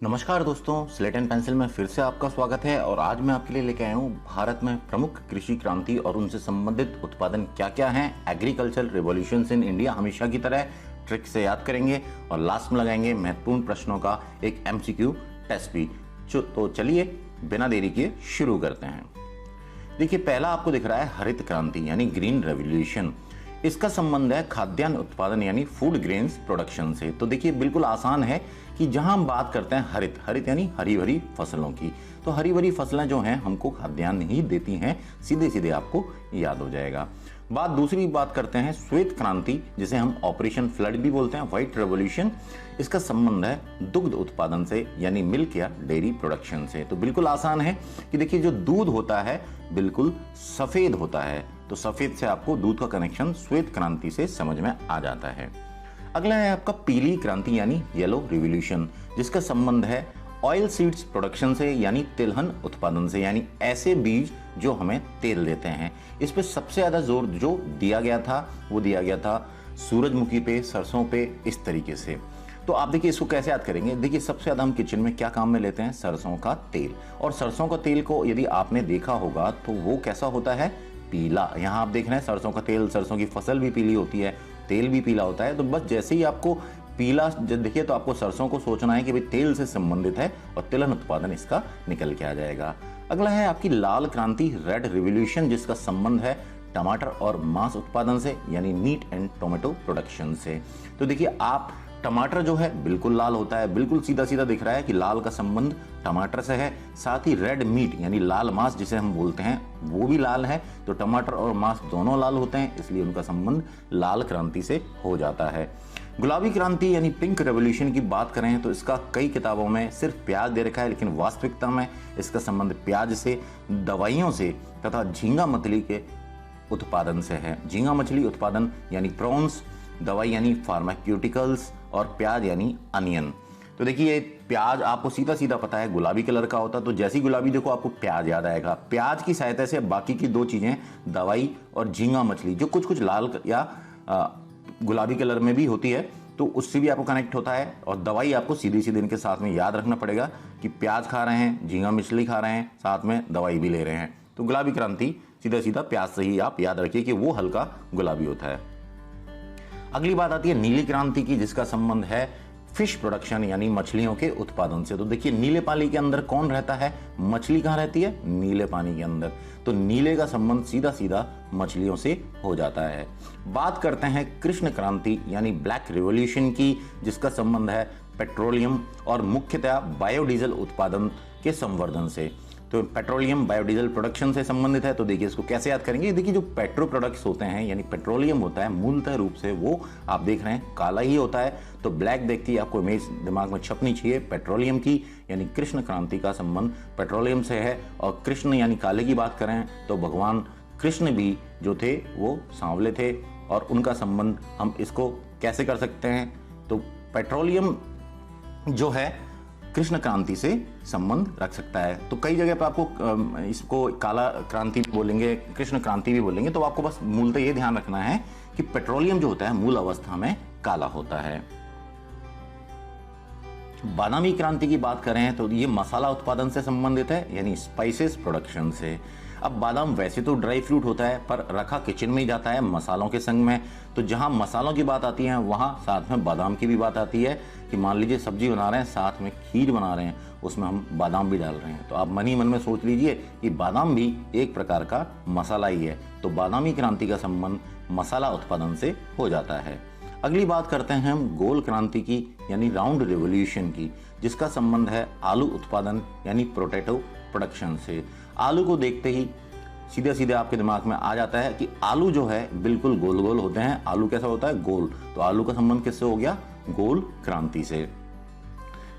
नमस्कार दोस्तों, slate and pencil में फिर से आपका स्वागत है। और आज मैं आपके लिए लेके आया हूँ भारत में प्रमुख कृषि क्रांति और उनसे संबंधित उत्पादन क्या क्या हैं। एग्रीकल्चर रिवॉल्यूशंस इन इंडिया हमेशा की तरह ट्रिक से याद करेंगे और लास्ट में लगाएंगे महत्वपूर्ण प्रश्नों का एक एमसीक्यू टेस्ट भी। तो चलिए बिना देरी किए शुरू करते हैं। देखिए, पहला आपको दिख रहा है हरित क्रांति यानी ग्रीन रेवोल्यूशन। इसका संबंध है खाद्यान्न उत्पादन यानी फूड ग्रेन्स प्रोडक्शन से। तो देखिए, बिल्कुल आसान है कि जहां हम बात करते हैं हरित यानी हरी भरी फसलों की, तो हरी भरी फसलें जो हैं हमको खाद्यान्न ही देती हैं, सीधे सीधे आपको याद हो जाएगा। दूसरी बात करते हैं श्वेत क्रांति, जिसे हम ऑपरेशन फ्लड भी बोलते हैं, व्हाइट रेवोल्यूशन। इसका संबंध है दुग्ध उत्पादन से यानी मिल्क या डेयरी प्रोडक्शन से। तो बिल्कुल आसान है कि देखिए, जो दूध होता है बिल्कुल सफेद होता है, तो सफेद से आपको दूध का कनेक्शन श्वेत क्रांति से समझ में आ जाता है। अगला है आपका पीली क्रांति यानी येलो रिवोल्यूशन, जिसका संबंध है ऑयल सीड्स प्रोडक्शन से यानी तिलहन उत्पादन से, यानी ऐसे बीज जो हमें तेल देते हैं। इस पे सबसे ज्यादा जोर जो दिया गया था वो दिया गया था सूरजमुखी पे, सरसों पे, इस तरीके से। तो आप देखिए, इसको कैसे याद करेंगे। देखिए, सबसे ज्यादा हम किचन में क्या काम में लेते हैं, सरसों का तेल। और सरसों का तेल को यदि आपने देखा होगा तो वो कैसा होता है, पीला। यहाँ आप देख रहे हैं सरसों का तेल, सरसों की फसल भी पीली होती है, तेल भी पीला होता है। तो बस जैसे ही आपको पीला जब देखिए तो आपको सरसों को सोचना है कि भाई तेल से संबंधित है और तिलहन उत्पादन इसका निकल के आ जाएगा। अगला है आपकी लाल क्रांति रेड रिवोल्यूशन, जिसका संबंध है टमाटर और मांस उत्पादन से यानी मीट एंड टोमेटो प्रोडक्शन से। तो देखिए, आप टमाटर जो है बिल्कुल लाल होता है, बिल्कुल सीधा सीधा दिख रहा है कि लाल का संबंध टमाटर से है। साथ ही रेड मीट यानी लाल मांस जिसे हम बोलते हैं वो भी लाल है। तो टमाटर और मांस दोनों लाल होते हैं, इसलिए उनका संबंध लाल क्रांति से हो जाता है। गुलाबी क्रांति यानी पिंक रेवोल्यूशन की बात करें तो इसका कई किताबों में सिर्फ प्याज दे रखा है, लेकिन वास्तविकता में इसका संबंध प्याज से, दवाइयों से तथा झींगा मछली के उत्पादन से है। झींगा मछली उत्पादन यानी प्रॉन्स, दवाई यानी फार्माक्यूटिकल्स और प्याज यानी अनियन। तो देखिए, प्याज आपको सीधा सीधा पता है गुलाबी कलर का होता है, तो जैसी गुलाबी देखो आपको प्याज याद आएगा। प्याज की सहायता से बाकी की दो चीजें दवाई और झींगा मछली जो कुछ कुछ लाल या गुलाबी कलर में भी होती है, तो उससे भी आपको कनेक्ट होता है। और दवाई आपको सीधी सीधी इनके साथ में याद रखना पड़ेगा कि प्याज खा रहे हैं, झींगा मछली खा रहे हैं, साथ में दवाई भी ले रहे हैं। तो गुलाबी क्रांति सीधा सीधा प्याज से ही आप याद रखिए कि वो हल्का गुलाबी होता है। अगली बात आती है नीली क्रांति की, जिसका संबंध है फिश प्रोडक्शन यानी मछलियों के उत्पादन से। तो देखिए, नीले पानी के अंदर कौन रहता है, मछली कहाँ रहती है, नीले पानी के अंदर। तो नीले का संबंध सीधा सीधा मछलियों से हो जाता है। बात करते हैं कृष्ण क्रांति यानी ब्लैक रिवोल्यूशन की, जिसका संबंध है पेट्रोलियम और मुख्यतः बायोडीजल उत्पादन के संवर्धन से। तो पेट्रोलियम बायोडीजल प्रोडक्शन से संबंधित है। तो देखिए, इसको कैसे याद करेंगे। देखिए, जो पेट्रो प्रोडक्ट्स होते हैं यानी पेट्रोलियम होता है, मूलतः रूप से वो आप देख रहे हैं काला ही होता है। तो ब्लैक देखती है आपको इमेज दिमाग में छपनी चाहिए पेट्रोलियम की, यानी कृष्ण क्रांति का संबंध पेट्रोलियम से है। और कृष्ण यानी काले की बात करें तो भगवान कृष्ण भी जो थे वो सांवले थे, और उनका संबंध हम इसको कैसे कर सकते हैं, तो पेट्रोलियम जो है कृष्ण क्रांति से संबंध रख सकता है। तो कई जगह पे आपको इसको काला क्रांति भी बोलेंगे, कृष्ण क्रांति भी बोलेंगे। तो आपको बस मूलतः ये ध्यान रखना है कि पेट्रोलियम जो होता है मूल अवस्था में काला होता है। बादामी क्रांति की बात करें तो ये मसाला उत्पादन से संबंधित है यानी स्पाइसेस प्रोडक्शन से। अब बादाम वैसे तो ड्राई फ्रूट होता है, पर रखा किचन में ही जाता है मसालों के संग में। तो जहां मसालों की बात आती है वहां साथ में बादाम की भी बात आती है कि मान लीजिए सब्जी बना रहे हैं, साथ में खीर बना रहे हैं, उसमें हम बादाम भी डाल रहे हैं। तो आप मन ही मन में सोच लीजिए कि बादाम भी एक प्रकार का मसाला ही है। तो बादामी क्रांति का संबंध मसाला उत्पादन से हो जाता है। अगली बात करते हैं हम गोल क्रांति की यानी राउंड रिवोल्यूशन की, जिसका संबंध है आलू उत्पादन यानी पोटैटो प्रोडक्शन से। आलू को देखते ही सीधे सीधे आपके दिमाग में आ जाता है कि आलू जो है बिल्कुल गोल गोल होते हैं। आलू कैसा होता है, गोल। तो आलू का संबंध किससे हो गया, गोल क्रांति से।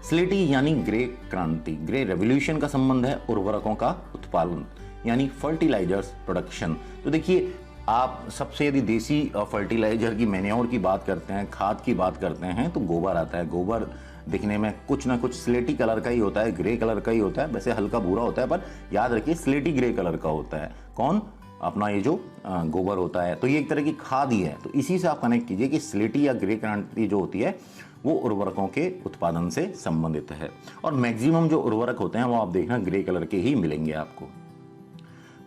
स्लेटी यानी ग्रे क्रांति, ग्रे रेवोल्यूशन का संबंध है उर्वरकों का उत्पादन यानी फर्टिलाइजर्स प्रोडक्शन। तो देखिए, आप सबसे यदि देसी फर्टिलाइजर की, मैन्योर की बात करते हैं, खाद की बात करते हैं, तो गोबर आता है। गोबर दिखने में कुछ ना कुछ स्लेटी कलर का ही होता है, ग्रे कलर का ही होता है, वैसे हल्का भूरा होता है, पर याद रखिए स्लेटी ग्रे कलर का होता है। कौन, अपना ये जो गोबर होता है। तो ये एक तरह की खाद ही है। तो इसी से आप कनेक्ट कीजिए कि स्लेटी या ग्रे क्रांति जो होती है वो उर्वरकों के उत्पादन से संबंधित है। और मैक्सिमम जो उर्वरक होते हैं वो आप देखना ग्रे कलर के ही मिलेंगे आपको।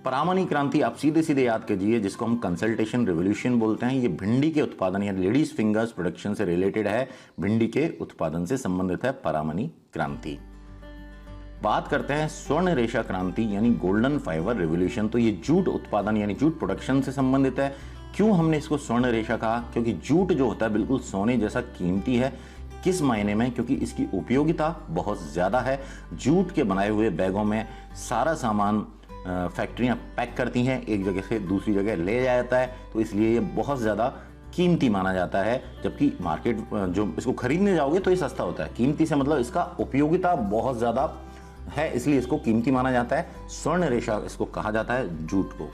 परामनी क्रांति आप सीधे सीधे याद कीजिए, जिसको हम कंसल्टेशन रिवोल्यूशन बोलते हैं। ये भिंडी के उत्पादन या लेडीज फिंगर्स प्रोडक्शन से रिलेटेड है, भिंडी के उत्पादन से संबंधित है परामनी क्रांति। बात करते हैं स्वर्ण रेशा क्रांति यानी गोल्डन फाइबर रिवोल्यूशन। तो ये जूट उत्पादन यानी जूट प्रोडक्शन से संबंधित है। क्यों हमने इसको स्वर्ण रेशा कहा? क्योंकि जूट जो होता है बिल्कुल सोने जैसा कीमती है। किस मायने में? क्योंकि इसकी उपयोगिता बहुत ज्यादा है। जूट के बनाए हुए बैगों में सारा सामान फैक्ट्रियां पैक करती हैं, एक जगह से दूसरी जगह ले जाया जाता है, तो इसलिए ये बहुत ज़्यादा कीमती माना जाता है। जबकि मार्केट जो इसको खरीदने जाओगे तो ये सस्ता होता है। कीमती से मतलब इसका उपयोगिता बहुत ज़्यादा है, इसलिए इसको कीमती माना जाता है। स्वर्ण रेशा इसको कहा जाता है जूट को।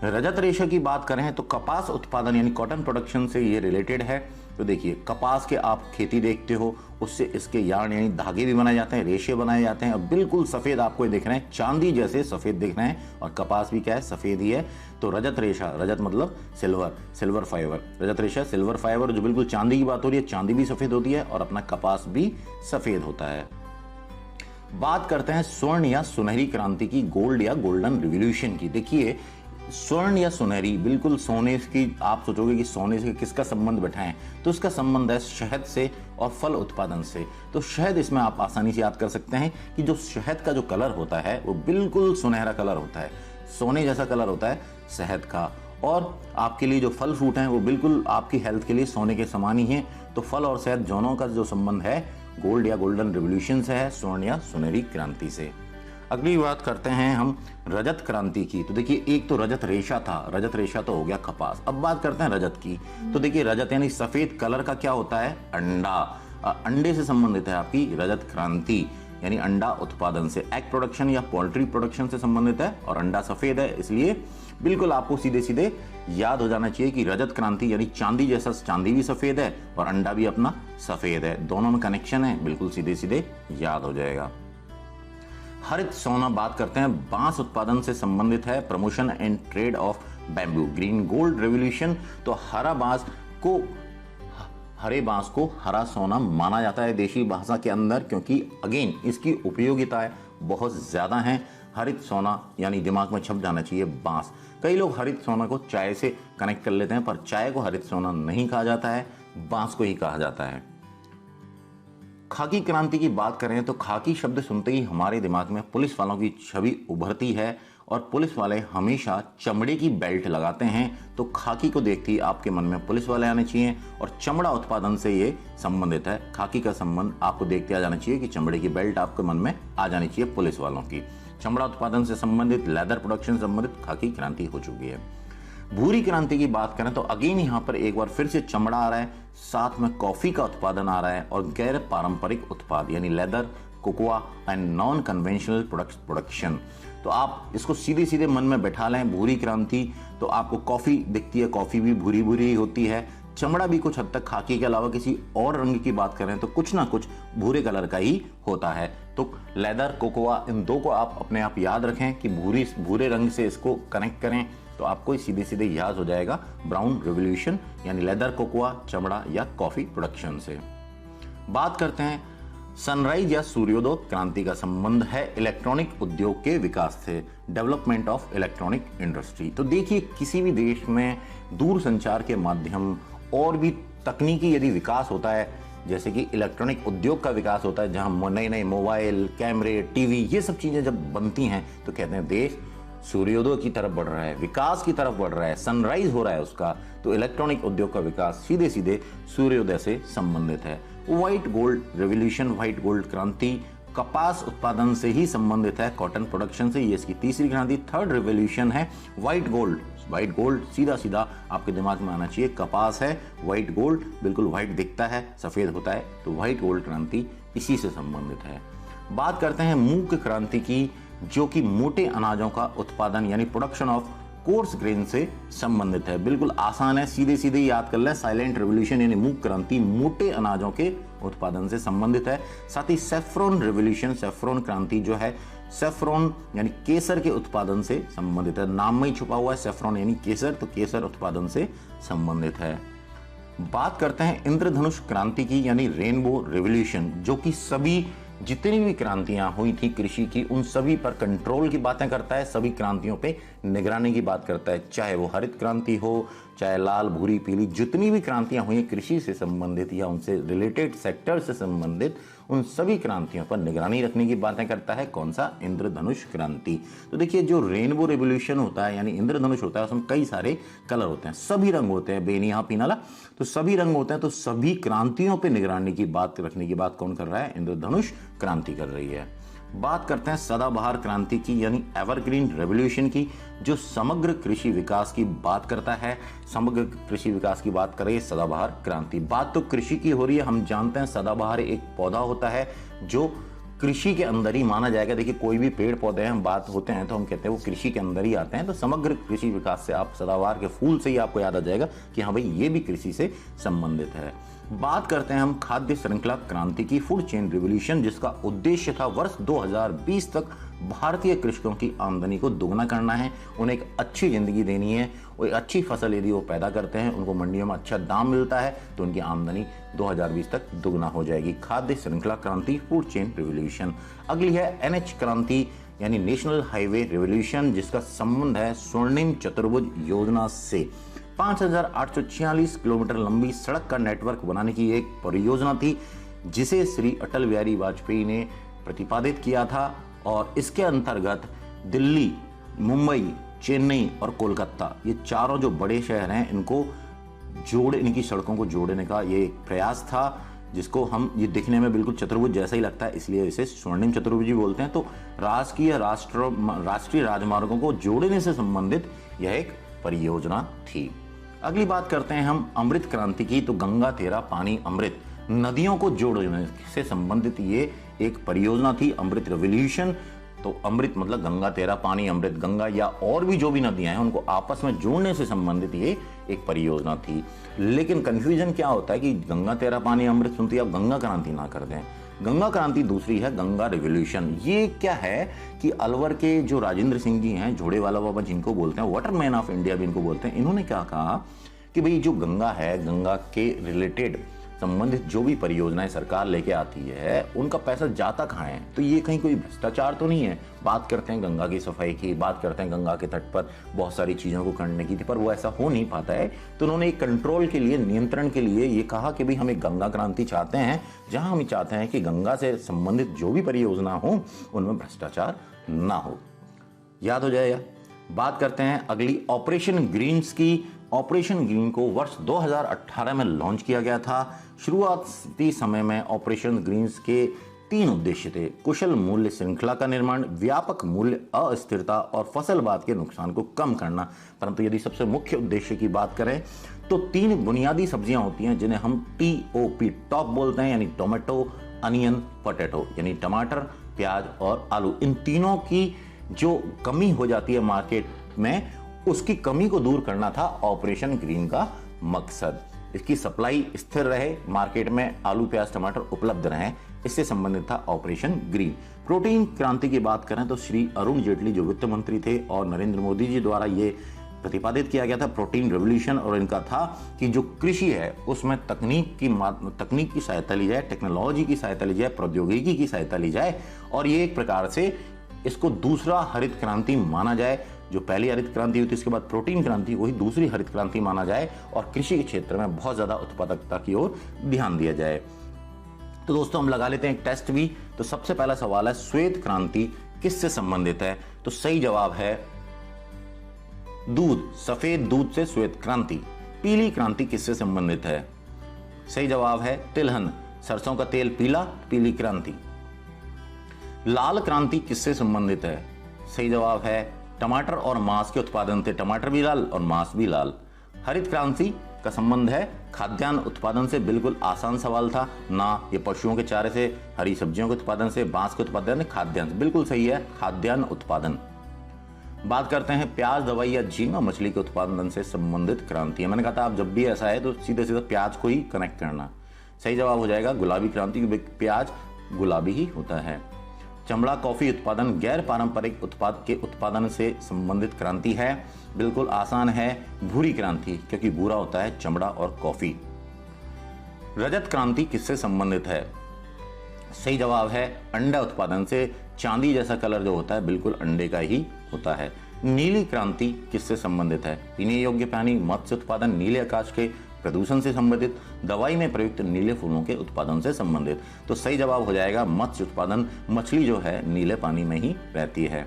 रजत रेशा की बात करें तो कपास उत्पादन यानी कॉटन प्रोडक्शन से ये रिलेटेड है। तो देखिए कपास के आप खेती देखते हो, उससे इसके यार्न यानी धागे भी बनाए जाते हैं, रेशे बनाए जाते हैं और बिल्कुल सफेद आपको ये दिख रहे हैं, चांदी जैसे सफेद दिख रहे हैं। और कपास भी क्या है? सफेद ही है। तो रजत रेशा, रजत मतलब सिल्वर फाइबर, रजत रेशा सिल्वर फाइबर, जो बिल्कुल चांदी की बात हो रही है, चांदी भी सफेद होती है और अपना कपास भी सफेद होता है। बात करते हैं स्वर्ण या सुनहरी क्रांति की, गोल्ड या गोल्डन रिवॉल्यूशन की। देखिए स्वर्ण या सुनहरी, बिल्कुल सोने की, आप सोचोगे कि सोने से किसका संबंध बैठाएं, तो इसका संबंध है शहद से और फल उत्पादन से। तो शहद इसमें आप आसानी से याद कर सकते हैं कि जो शहद का जो कलर होता है वो बिल्कुल सुनहरा कलर होता है, सोने जैसा कलर होता है शहद का। और आपके लिए जो फल फ्रूट हैं वो बिल्कुल आपकी हेल्थ के लिए सोने के समान ही हैं। तो फल और शहद दोनों का जो संबंध है गोल्ड या गोल्डन रिवॉल्यूशन से है, स्वर्ण या सुनहरी क्रांति से। अगली बात करते हैं हम रजत क्रांति की। तो देखिए एक तो रजत रेशा था, रजत रेशा तो हो गया कपास। अब बात करते हैं रजत की। तो देखिए रजत यानी सफेद कलर का क्या होता है? अंडा। अंडे से संबंधित है आपकी रजत क्रांति, यानी अंडा उत्पादन से, एग प्रोडक्शन या पोल्ट्री प्रोडक्शन से संबंधित है। और अंडा सफेद है, इसलिए बिल्कुल आपको सीधे सीधे याद हो जाना चाहिए कि रजत क्रांति यानी चांदी जैसा, चांदी भी सफेद है और अंडा भी अपना सफेद है, दोनों में कनेक्शन है, बिल्कुल सीधे सीधे याद हो जाएगा। हरित सोना बात करते हैं, बांस उत्पादन से संबंधित है, promotion and trade off bamboo, green gold revolution. तो हरे बांस को हरा सोना माना जाता है देशी भाषा के अंदर, क्योंकि अगेन इसकी उपयोगिताएं बहुत ज्यादा हैं। हरित सोना यानी दिमाग में छप जाना चाहिए बांस। कई लोग हरित सोना को चाय से कनेक्ट कर लेते हैं, पर चाय को हरित सोना नहीं कहा जाता है, बांस को ही कहा जाता है। खाकी क्रांति की बात करें तो खाकी शब्द सुनते ही हमारे दिमाग में पुलिस वालों की छवि उभरती है और पुलिस वाले हमेशा चमड़े की बेल्ट लगाते हैं। तो खाकी को देखते ही आपके मन में पुलिस वाले आने चाहिए और चमड़ा उत्पादन से ये संबंधित है। खाकी का संबंध आपको देखते आ जाना चाहिए कि चमड़े की बेल्ट आपके मन में आ जानी चाहिए पुलिस वालों की। चमड़ा उत्पादन से संबंधित, लेदर प्रोडक्शन से संबंधित खाकी क्रांति हो चुकी है। भूरी क्रांति की बात करें तो अगेन यहाँ पर एक बार फिर से चमड़ा आ रहा है, साथ में कॉफी का उत्पादन आ रहा है और गैर पारंपरिक उत्पाद यानी leather, cocoa and non conventional production. तो आप इसको सीधे सीधे मन में बैठा लें, भूरी क्रांति। तो आपको कॉफी दिखती है, कॉफी भी भूरी भूरी होती है। चमड़ा भी कुछ हद तक खाकी के अलावा किसी और रंग की बात करें तो कुछ ना कुछ भूरे कलर का ही होता है। तो लेदर, कोकोआ, इन दो को आप अपने आप याद रखें कि भूरे रंग से इसको कनेक्ट करें तो आपको सीधे सीधे याद हो जाएगा ब्राउन रिवॉल्यूशन यानी लेदर, कोकोआ, चमड़ा या कॉफी प्रोडक्शन से। बात करते हैं सनराइज या सूर्योदय क्रांति का संबंध है इलेक्ट्रॉनिक उद्योग के विकास से, डेवलपमेंट ऑफ इलेक्ट्रॉनिक इंडस्ट्री। तो देखिए किसी भी देश में दूर संचार के माध्यम और भी तकनीकी यदि विकास होता है, जैसे कि इलेक्ट्रॉनिक उद्योग का विकास होता है, जहां नए नए मोबाइल, कैमरे, टीवी, ये सब चीजें जब बनती हैं तो कहते हैं देश सूर्योदय की तरफ बढ़ रहा है, विकास की तरफ बढ़ रहा है, सनराइज हो रहा है उसका। तो इलेक्ट्रॉनिक उद्योग का विकास सीधे सीधे सूर्योदय से संबंधित है। White gold revolution, white gold क्रांति कपास उत्पादन से ही संबंधित है, कॉटन प्रोडक्शन से। ये इसकी तीसरी क्रांति, थर्ड रिवॉल्यूशन है व्हाइट गोल्ड। व्हाइट गोल्ड सीधा सीधा आपके दिमाग में आना चाहिए, कपास है, व्हाइट गोल्ड बिल्कुल व्हाइट दिखता है, सफेद होता है, तो व्हाइट गोल्ड क्रांति इसी से संबंधित है। बात करते हैं मूंग क्रांति की, जो कि मोटे अनाजों का उत्पादन यानी प्रोडक्शन ऑफ कोर्स ग्रेन से संबंधित है। बिल्कुल आसान है, सीधे सीधे याद कर लें। साइलेंट रिवॉल्यूशन यानी मूंग क्रांति मोटे अनाजों के उत्पादन से संबंधित है। साथ ही सेफ्रॉन रिवॉल्यूशन, सेफ्रॉन क्रांति जो है, सेफ्रॉन यानी केसर के उत्पादन से संबंधित है। नाम में ही छुपा हुआ है सेफ्रॉन यानी केसर, तो केसर उत्पादन से संबंधित है। बात करते हैं इंद्रधनुष क्रांति की यानी रेनबो रेवोल्यूशन, जो कि सभी जितनी भी क्रांतियां हुई थी कृषि की उन सभी पर कंट्रोल की बातें करता है, सभी क्रांतियों पे निगरानी की बात करता है, चाहे वो हरित क्रांति हो, चाहे लाल भूरी पीली, जितनी भी क्रांतियां हुई कृषि से संबंधित या उनसे रिलेटेड सेक्टर से संबंधित उन सभी क्रांतियों पर निगरानी रखने की बातें करता है। कौन सा? इंद्रधनुष क्रांति। तो देखिए जो रेनबो रेवोल्यूशन होता है यानी इंद्रधनुष होता है उसमें कई सारे कलर होते हैं, सभी रंग होते हैं, बेनिया पीनाला, तो सभी रंग होते हैं। तो सभी क्रांतियों पर निगरानी की बात रखने की बात कौन कर रहा है? इंद्रधनुष क्रांति कर रही है। बात करते हैं सदाबहार क्रांति की यानी एवरग्रीन रेवोल्यूशन की, जो समग्र कृषि विकास की बात करता है। समग्र कृषि विकास की बात करें सदाबहार क्रांति। बात तो कृषि की हो रही है, हम जानते हैं सदाबहार एक पौधा होता है जो कृषि के अंदर ही माना जाएगा। देखिए कोई भी पेड़ पौधे हम बात होते हैं तो हम कहते हैं वो कृषि के अंदर ही आते हैं। तो समग्र कृषि विकास से आप सदाबहार के फूल से ही आपको याद आ जाएगा कि हाँ भाई ये भी कृषि से संबंधित है। बात करते हैं हम खाद्य श्रृंखला क्रांति की, फूड चेन रिवोल्यूशन, जिसका उद्देश्य था वर्ष 2020 तक भारतीय कृषकों की आमदनी को दोगुना करना है, उन्हें एक अच्छी जिंदगी देनी है। वो एक अच्छी फसल यदि वो पैदा करते हैं, उनको मंडियों में अच्छा दाम मिलता है तो उनकी आमदनी 2020 तक दोगुना हो जाएगी। खाद्य श्रृंखला क्रांति, फूड चेन रिवोल्यूशन। अगली है एनएच क्रांति यानी नेशनल हाईवे रिवोल्यूशन, जिसका संबंध है स्वर्णिम चतुर्भुज योजना से। 5,846 किलोमीटर लंबी सड़क का नेटवर्क बनाने की एक परियोजना थी जिसे श्री अटल बिहारी वाजपेयी ने प्रतिपादित किया था, और इसके अंतर्गत दिल्ली, मुंबई, चेन्नई और कोलकाता, ये चारों जो बड़े शहर हैं इनकी सड़कों को जोड़ने का ये एक प्रयास था, जिसको हम ये दिखने में बिल्कुल चतुर्भुज जैसा ही लगता है, इसलिए इसे स्वर्णिम चतुर्भुज भी बोलते हैं। तो राष्ट्रीय राजमार्गों को जोड़ने से संबंधित यह एक परियोजना थी। अगली बात करते हैं हम अमृत क्रांति की। तो गंगा तेरा पानी अमृत, नदियों को जोड़ने से संबंधित ये एक परियोजना थी, अमृत रेवोल्यूशन। तो अमृत मतलब गंगा तेरा पानी अमृत, गंगा या और भी जो भी नदियां हैं उनको आपस में जोड़ने से संबंधित ये एक परियोजना थी। लेकिन कंफ्यूजन क्या होता है कि गंगा तेरा पानी अमृत सुनती है, आप गंगा क्रांति ना कर दें। गंगा क्रांति दूसरी है, गंगा रेवोल्यूशन। ये क्या है कि अलवर के जो राजेंद्र सिंह जी हैं, झोड़ेवाला बाबा जिनको बोलते हैं, वाटरमैन ऑफ इंडिया भी इनको बोलते हैं, इन्होंने क्या कहा कि भाई जो गंगा है, गंगा के रिलेटेड संबंधित जो भी परियोजनाएं सरकार लेके आती है उनका पैसा जाता कहाँ है? तो ये कहीं कोई भ्रष्टाचार तो नहीं है। बात करते हैं गंगा की सफाई की, बात करते हैं गंगा के तट पर बहुत सारी चीज़ों को करने की थी, पर वो ऐसा हो नहीं पाता है। तो उन्होंने एक कंट्रोल के लिए, नियंत्रण के लिए ये कहा कि भाई हम एक गंगा क्रांति चाहते हैं, जहां हम चाहते हैं कि गंगा से संबंधित जो भी परियोजना हो उनमें भ्रष्टाचार ना हो। याद हो जाएगा। बात करते हैं अगली ऑपरेशन ग्रीन्स की। ऑपरेशन ग्रीन को वर्ष 2018 में लॉन्च किया गया था। शुरुआती समय में ऑपरेशन ग्रीन्स के 3 उद्देश्य थे: कुशल मूल्य श्रृंखला का निर्माण, व्यापक मूल्य अस्थिरता और फसलवाद के नुकसान को कम करना। परंतु यदि सबसे मुख्य उद्देश्य की बात करें तो 3 बुनियादी सब्जियां होती हैं जिन्हें हम TOP टॉप बोलते हैं, यानी टोमेटो, अनियन, पोटैटो, यानी टमाटर, प्याज और आलू। इन तीनों की जो कमी हो जाती है मार्केट में, उसकी कमी को दूर करना था ऑपरेशन ग्रीन का मकसद। इसकी सप्लाई स्थिर रहे, मार्केट में आलू, प्याज, टमाटर उपलब्ध रहें, इससे संबंधित था ऑपरेशन ग्रीन। प्रोटीन क्रांति की बात करें तो श्री अरुण जेटली जो वित्त मंत्री थे और नरेंद्र मोदी जी द्वारा ये प्रतिपादित किया गया था प्रोटीन रेवोल्यूशन, और इनका था कि जो कृषि है उसमें तकनीक की सहायता ली जाए, टेक्नोलॉजी की सहायता ली जाए, प्रौद्योगिकी की सहायता ली जाए, और ये एक प्रकार से इसको दूसरा हरित क्रांति माना जाए। जो पहली हरित क्रांति हुई थी इसके बाद प्रोटीन क्रांति, वही दूसरी हरित क्रांति माना जाए, और कृषि के क्षेत्र में बहुत ज्यादा उत्पादकता की ओर ध्यान दिया जाए। तो दोस्तों हम लगा लेते हैं एक टेस्ट भी। तो सबसे पहला सवाल है श्वेत क्रांति किससे संबंधित है? तो सही जवाब है दूध, सफेद दूध से श्वेत क्रांति। पीली क्रांति किससे संबंधित है? सही जवाब है तिलहन, सरसों का तेल पीला, पीली क्रांति। लाल क्रांति किससे संबंधित है? सही जवाब है टमाटर और मांस के उत्पादन से, टमाटर भी लाल और मांस भी लाल। हरित क्रांति का संबंध है खाद्यान्न उत्पादन से, बिल्कुल आसान सवाल था ना। ये पशुओं के चारे से, हरी सब्जियों के उत्पादन से, बांस के उत्पादन, खाद्यान्न, बिल्कुल सही है, खाद्यान्न उत्पादन। बात करते हैं प्याज, दवाई या झींगा मछली के उत्पादन से संबंधित क्रांति है। मैंने कहा था आप जब भी ऐसा है तो सीधे सीधे प्याज को ही कनेक्ट करना। सही जवाब हो जाएगा गुलाबी क्रांति, क्योंकि प्याज गुलाबी ही होता है। चमड़ा कॉफी उत्पादन गैर पारंपरिक उत्पाद के उत्पादन से संबंधित क्रांति है, बिल्कुल आसान है, भूरी क्रांति, क्योंकि भूरा होता है चमड़ा और कॉफी। रजत क्रांति किससे संबंधित है? सही जवाब है अंडा उत्पादन से। चांदी जैसा कलर जो होता है बिल्कुल अंडे का ही होता है। नीली क्रांति किससे संबंधित है? पीने योग्य पानी, मत्स्य उत्पादन, नीले आकाश के प्रदूषण से संबंधित, दवाई में प्रयुक्त नीले फूलों के उत्पादन से संबंधित। तो सही जवाब हो जाएगा मत्स्य उत्पादन। मछली जो है नीले पानी में ही रहती है।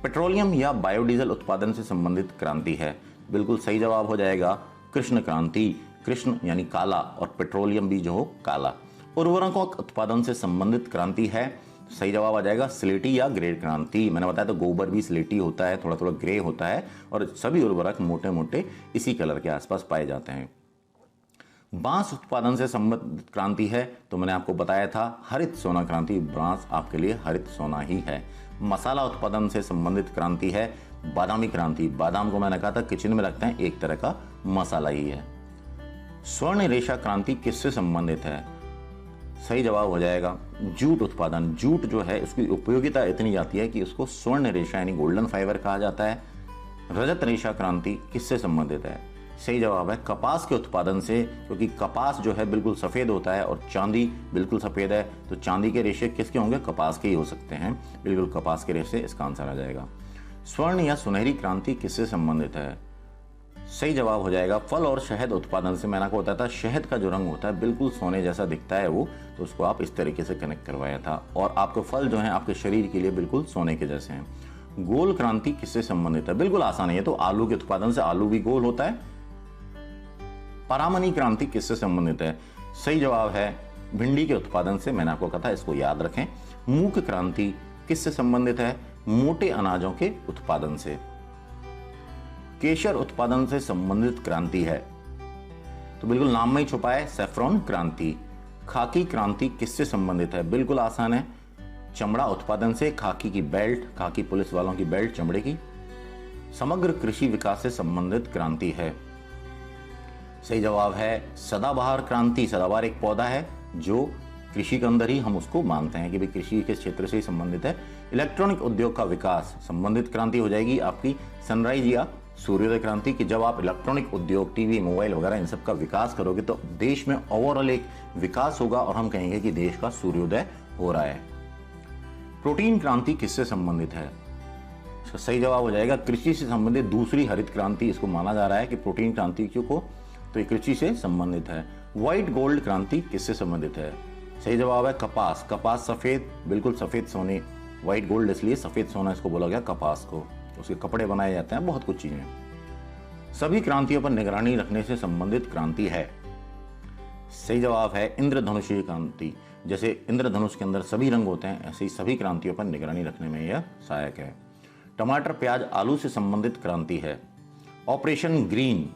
पेट्रोलियम या बायोडीजल उत्पादन से संबंधित क्रांति है। बिल्कुल सही जवाब हो जाएगा कृष्ण क्रांति। कृष्ण यानी काला और पेट्रोलियम भी जो हो काला। उर्वरकों उत्पादन से संबंधित क्रांति है। सही जवाब आ जाएगा स्लेटी या ग्रे क्रांति। मैंने बताया तो गोबर भी स्लेटी होता है, थोड़ा थोड़ा ग्रे होता है और सभी उर्वरक मोटे मोटे इसी कलर के आसपास पाए जाते हैं। बांस उत्पादन से संबंधित क्रांति है तो मैंने आपको बताया था हरित सोना क्रांति। बांस आपके लिए हरित सोना ही है। मसाला उत्पादन से संबंधित क्रांति है बादामी क्रांति। बादाम को मैंने कहा था किचन में रखते हैं, एक तरह का मसाला ही है। स्वर्ण रेशा क्रांति किससे संबंधित है? सही जवाब हो जाएगा जूट उत्पादन। जूट जो है उसकी उपयोगिता इतनी जाती है कि उसको स्वर्ण रेशा यानी गोल्डन फाइबर कहा जाता है। रजत रेशा क्रांति किससे संबंधित है? सही जवाब है कपास के उत्पादन से, क्योंकि कपास जो है बिल्कुल सफेद होता है और चांदी बिल्कुल सफेद है, तो चांदी के रेशे किसके होंगे? कपास के ही हो सकते हैं। बिल्कुल कपास के रेशे इसका आंसर आ जाएगा। स्वर्ण या सुनहरी क्रांति किससे संबंधित है? सही जवाब हो जाएगा फल और शहद उत्पादन से। मैंने आपको बताया था शहद का जो रंग होता है बिल्कुल सोने जैसा दिखता है वो, तो उसको आप इस तरीके से कनेक्ट करवाया था। और आपके फल जो हैं आपके शरीर के लिए बिल्कुल सोने के जैसे हैं। गोल क्रांति किससे संबंधित है? बिल्कुल आसान है, तो आलू के उत्पादन से। आलू भी गोल होता है। परामनी क्रांति किससे संबंधित है? सही जवाब है भिंडी के उत्पादन से। मैंने आपको कहा था इसको याद रखें। मूक क्रांति किससे संबंधित है? मोटे अनाजों के उत्पादन से। केशर उत्पादन से संबंधित क्रांति है तो बिल्कुल नाम में ही छुपा है सैफ्रॉन क्रांति। खाकी क्रांति किससे संबंधित है? बिल्कुल आसान है चमड़ा उत्पादन से। खाकी की बेल्ट, खाकी पुलिस वालों की बेल्ट चमड़े की। समग्र कृषि विकास से संबंधित क्रांति है। सही जवाब है सदाबहार क्रांति। सदाबहार एक पौधा है जो कृषि के अंदर ही हम उसको मानते हैं कि भाई कृषि के क्षेत्र से ही संबंधित है। इलेक्ट्रॉनिक उद्योग का विकास संबंधित क्रांति हो जाएगी आपकी सनराइज या सूर्योदय क्रांति की। जब आप इलेक्ट्रॉनिक उद्योग, टीवी, मोबाइल वगैरह इन सब का विकास करोगे तो देश में ओवरऑल एक विकास होगा और हम कहेंगे कि देश का सूर्योदय हो रहा है। प्रोटीन क्रांति किससे संबंधित है? इसका सही जवाब हो जाएगा कृषि से संबंधित दूसरी हरित क्रांति। इसको माना जा रहा है कि प्रोटीन क्रांति को तो ये कृषि से संबंधित है। व्हाइट गोल्ड क्रांति किससे संबंधित है? सही जवाब है कपास। कपास सफेद, बिल्कुल सफेद सोने। व्हाइट गोल्ड इसलिए सफेद सोना इसको बोला गया कपास को। उसके कपड़े बनाए जाते हैं, बहुत कुछ चीजें। सभी क्रांतियों पर निगरानी रखने से संबंधित क्रांति है। सही जवाब है इंद्रधनुषीय क्रांति। जैसे इंद्रधनुष के अंदर सभी रंग होते हैं, ऐसे ही सभी क्रांतियों पर निगरानी रखने में यह सहायक है। टमाटर, प्याज, आलू से संबंधित क्रांति है। Operation green.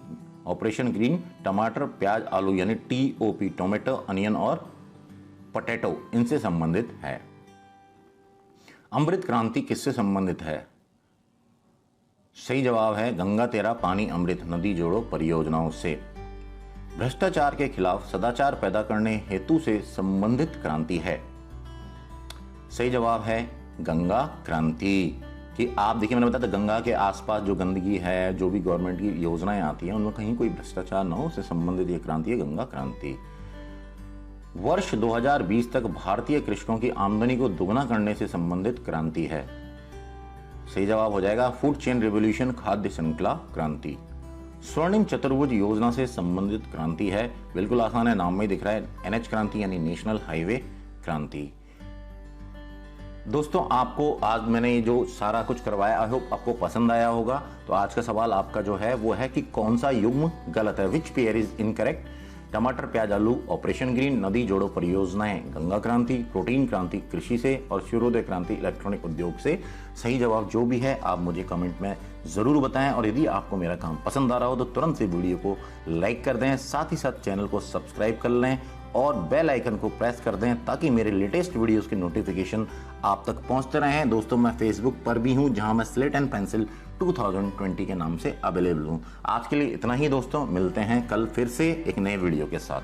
ऑपरेशन ग्रीन टमाटर, प्याज, आलू यानी TOP, टोमेटो, अनियन और पोटैटो, इनसे संबंधित है। अमृत क्रांति किससे संबंधित है? सही जवाब है गंगा तेरा पानी अमृत, नदी जोड़ो परियोजनाओं से। भ्रष्टाचार के खिलाफ सदाचार पैदा करने हेतु से संबंधित क्रांति है। सही जवाब है गंगा क्रांति। कि आप देखिए मैंने बताया था गंगा के आसपास जो गंदगी है, जो भी गवर्नमेंट की योजनाएं आती हैं उनमें कहीं कोई भ्रष्टाचार न हो, उससे संबंधित ये क्रांति है गंगा क्रांति। वर्ष 2020 तक भारतीय कृषकों की आमदनी को दुगना करने से संबंधित क्रांति है। सही जवाब हो जाएगा फूड चेन रिवोल्यूशन, खाद्य श्रृंखला क्रांति। स्वर्णिम चतुर्भुज योजना से संबंधित क्रांति है। बिल्कुल आसान है, नाम में ही दिख रहा है NH क्रांति यानी नेशनल हाईवे क्रांति। दोस्तों आपको आज मैंने ये जो सारा कुछ करवाया आई होप आपको पसंद आया होगा। तो आज का सवाल आपका जो है वो है कि कौन सा युग्म गलत है, विच पेयर इज इनकरेक्ट। टमाटर, प्याज, आलू ऑपरेशन ग्रीन, नदी जोड़ो परियोजनाएं गंगा क्रांति, प्रोटीन क्रांति कृषि से और सूर्योदय क्रांति इलेक्ट्रॉनिक उद्योग से। सही जवाब जो भी है आप मुझे कमेंट में जरूर बताएं और यदि आपको मेरा काम पसंद आ रहा हो तो तुरंत से वीडियो को लाइक कर दें, साथ ही साथ चैनल को सब्सक्राइब कर लें और बेल आइकन को प्रेस कर दें ताकि मेरे लेटेस्ट वीडियोस के नोटिफिकेशन आप तक पहुंचते रहें। दोस्तों मैं फेसबुक पर भी हूं जहां मैं स्लेट एंड पेंसिल 2020 के नाम से अवेलेबल हूं। आज के लिए इतना ही दोस्तों, मिलते हैं कल फिर से एक नए वीडियो के साथ।